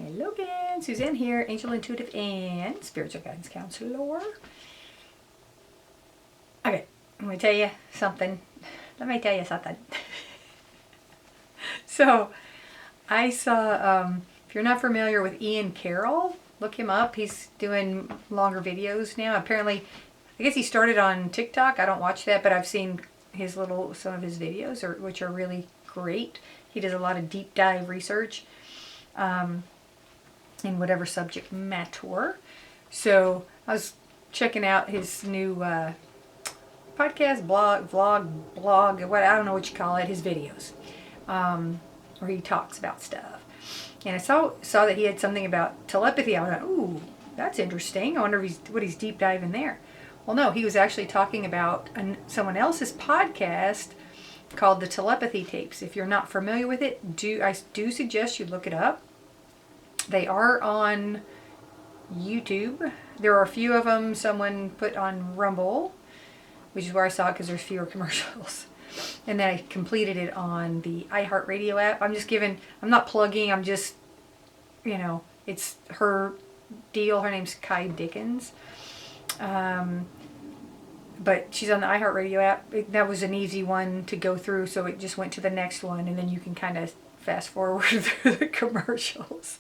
Hello again, Suzanne here, Angel Intuitive and Spiritual Guidance Counselor. Okay, I'm going to tell you something. Let me tell you something. So, I saw, if you're not familiar with Ian Carroll, look him up. He's doing longer videos now. Apparently, I guess he started on TikTok. I don't watch that, but I've seen some of his videos, which are really great. He does a lot of deep dive research. In whatever subject matter. So I was checking out his new podcast, blog, what I don't know what you call it, his videos, where he talks about stuff. And I saw that he had something about telepathy. I was like, ooh, that's interesting. I wonder what he's deep diving there. Well, no, he was actually talking about someone else's podcast called the Telepathy Tapes. If you're not familiar with it, I do suggest you look it up. They are on YouTube. There are a few of them someone put on Rumble, which is where I saw it because there's fewer commercials. And then I completed it on the iHeartRadio app. I'm not plugging, I'm just, it's her deal. Her name's Kai Dickens. But she's on the iHeartRadio app. That was an easy one to go through, so it just went to the next one, and then you can kind of fast forward through the commercials.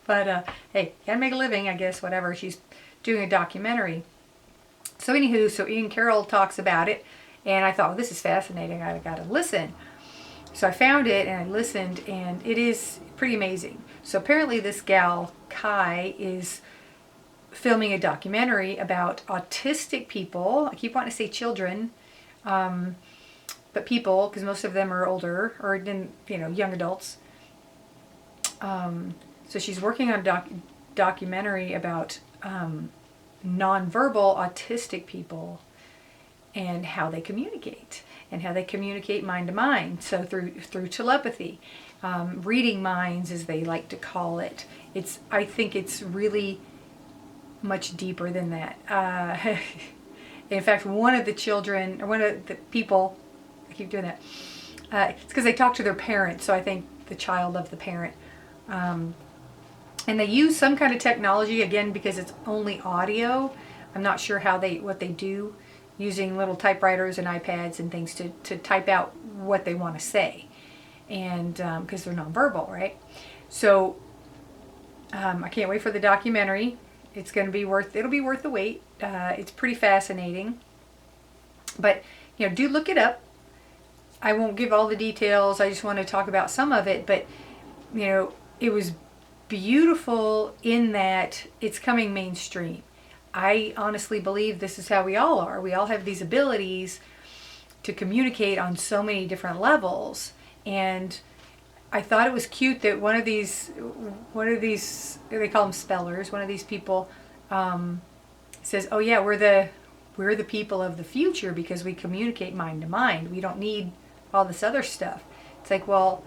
But hey, gotta make a living, I guess, whatever. She's doing a documentary. So anywho, Ian Carroll talks about it, and I thought, well, this is fascinating. I gotta listen. So I found it and I listened, and it is pretty amazing. So apparently this gal, Kai, is filming a documentary about autistic people. I keep wanting to say children, but people, because most of them are older or young adults. So she's working on a documentary about nonverbal autistic people and how they communicate mind to mind. So through telepathy, reading minds, as they like to call it. I think it's really much deeper than that. In fact, one of the people, I keep doing that. It's because they talk to their parents, so I think the child of the parent. And they use some kind of technology, again, because it's only audio. I'm not sure what they do, using little typewriters and iPads and things to type out what they want to say. And because they're nonverbal, right? So I can't wait for the documentary. It'll be worth the wait. It's pretty fascinating. But, do look it up. I won't give all the details. I just want to talk about some of it. But, it was beautiful in that it's coming mainstream. I honestly believe this is how we all are. We all have these abilities to communicate on so many different levels. And I thought it was cute that one of these, they call them spellers, one of these people says, oh yeah, we're the people of the future because we communicate mind to mind. We don't need all this other stuff. It's like, well,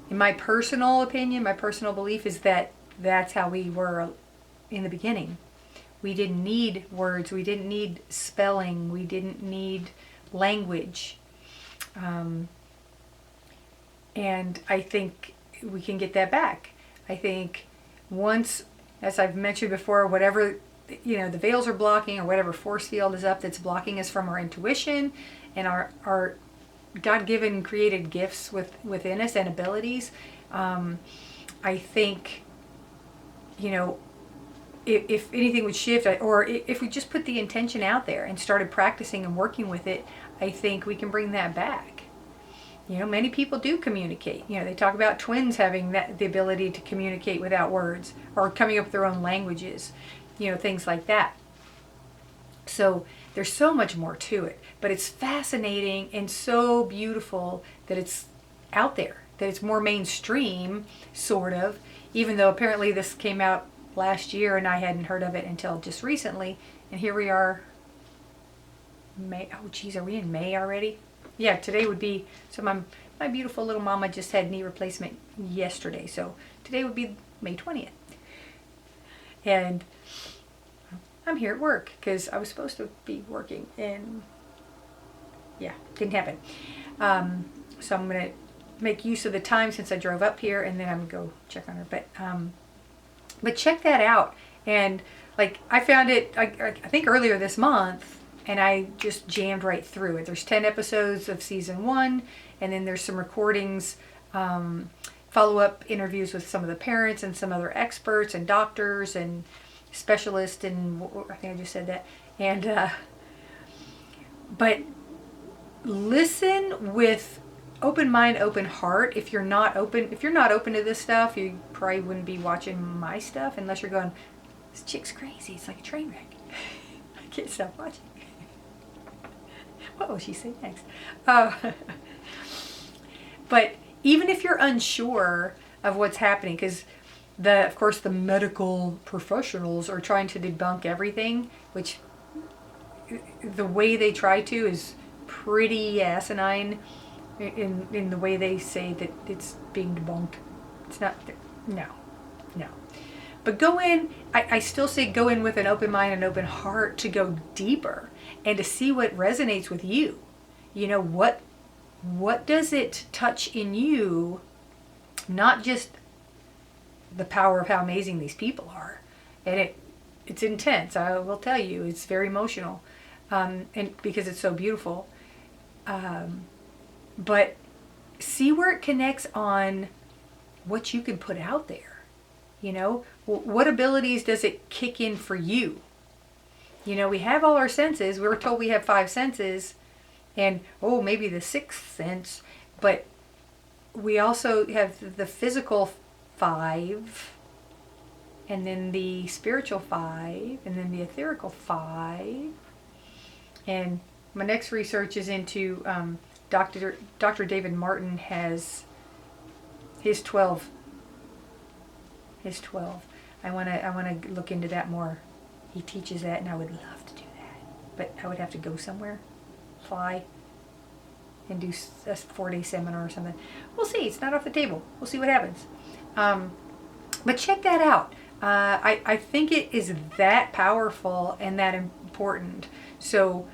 in my personal opinion, my personal belief is that that's how we were in the beginning. We didn't need words. We didn't need spelling. We didn't need language. And I think we can get that back. I think once, as I've mentioned before, whatever, the veils are blocking or whatever force field is up that's blocking us from our intuition and our God-given created gifts within us and abilities, I think, if anything would shift, or if we just put the intention out there and started practicing and working with it, I think we can bring that back. Many people do communicate. They talk about twins having the ability to communicate without words or coming up with their own languages, things like that. So there's so much more to it, but it's fascinating and so beautiful that it's out there, that it's more mainstream, sort of, even though apparently this came out last year and I hadn't heard of it until just recently. And here we are, May. Oh geez, are we in May already? Yeah, today would be, so my beautiful little mama just had knee replacement yesterday, so today would be May 20th. And I'm here at work because I was supposed to be working and didn't happen. So I'm going to make use of the time since I drove up here, and then I'm going to go check on her. But But check that out. And like I found it, I think earlier this month, and I just jammed right through it. There's 10 episodes of season 1, and then there's some recordings, follow-up interviews with some of the parents and some other experts and doctors and specialists, and I think I just said that. And but listen with open mind, open heart. If you're not open to this stuff, you probably wouldn't be watching my stuff unless you're going, this chick's crazy. It's like a train wreck. I can't stop watching. What will she say next? But even if you're unsure of what's happening, because of course the medical professionals are trying to debunk everything, which the way they try to is pretty asinine in the way they say that it's being debunked. It's not, no. But go in, I still say go in with an open mind and open heart to go deeper and to see what resonates with you. You know, what does it touch in you? Not just the power of how amazing these people are. And it's intense, I will tell you. It's very emotional. And because it's so beautiful. But see where it connects on what you can put out there. You know, what abilities does it kick in for you? You know, we have all our senses. We were told we have 5 senses, and maybe the 6th sense, but we also have the physical 5, and then the spiritual 5, and then the etherical 5. And my next research is into Dr. David Martin has his 12. His 12. I want to look into that more. He teaches that, and I would love to do that. But I would have to go somewhere, fly, and do a 4-day seminar or something. We'll see. It's not off the table. We'll see what happens. But check that out. I think it is that powerful and that important. So,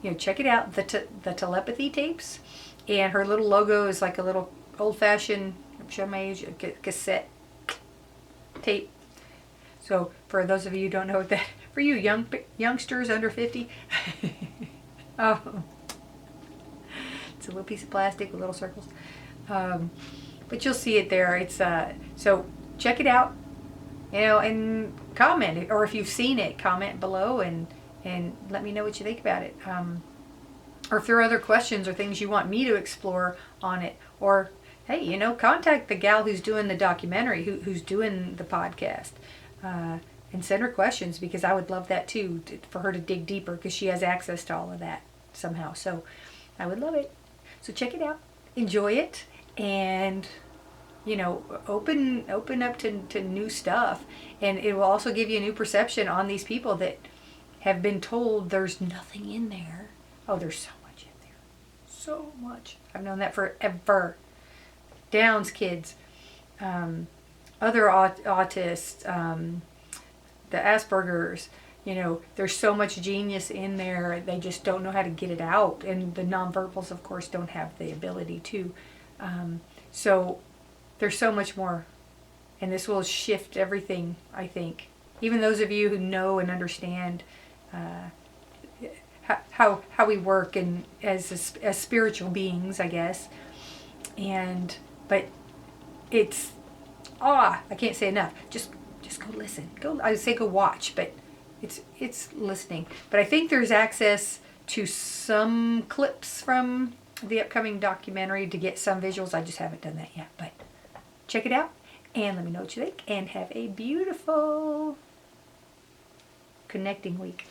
you know, check it out. The telepathy tapes, and her little logo is like a little old-fashioned, I'm showing my age, cassette tape. So for those of you who don't know what that, for you youngsters under 50, oh, it's a little piece of plastic with little circles. But you'll see it there. It's so check it out, you know, and comment, or if you've seen it, comment below and let me know what you think about it. Or if there are other questions or things you want me to explore on it, or hey, you know, contact the gal who's doing the documentary, who's doing the podcast, and send her questions, because I would love that too, for her to dig deeper, because she has access to all of that somehow. So I would love it. So check it out, enjoy it, and you know, open up to new stuff, and it will also give you a new perception on these people that have been told there's nothing in there. Oh, there's so much in there, so much. I've known that forever. Downs kids, other autists, the Asperger's, you know, there's so much genius in there. They just don't know how to get it out. And the nonverbals, of course, don't have the ability to. So there's so much more. And this will shift everything, I think. Even those of you who know and understand how we work and as spiritual beings, I guess. But it's, I can't say enough. Just go listen. I would say go watch, but it's listening. But I think there's access to some clips from the upcoming documentary to get some visuals. I just haven't done that yet. But check it out and let me know what you think. And have a beautiful connecting week.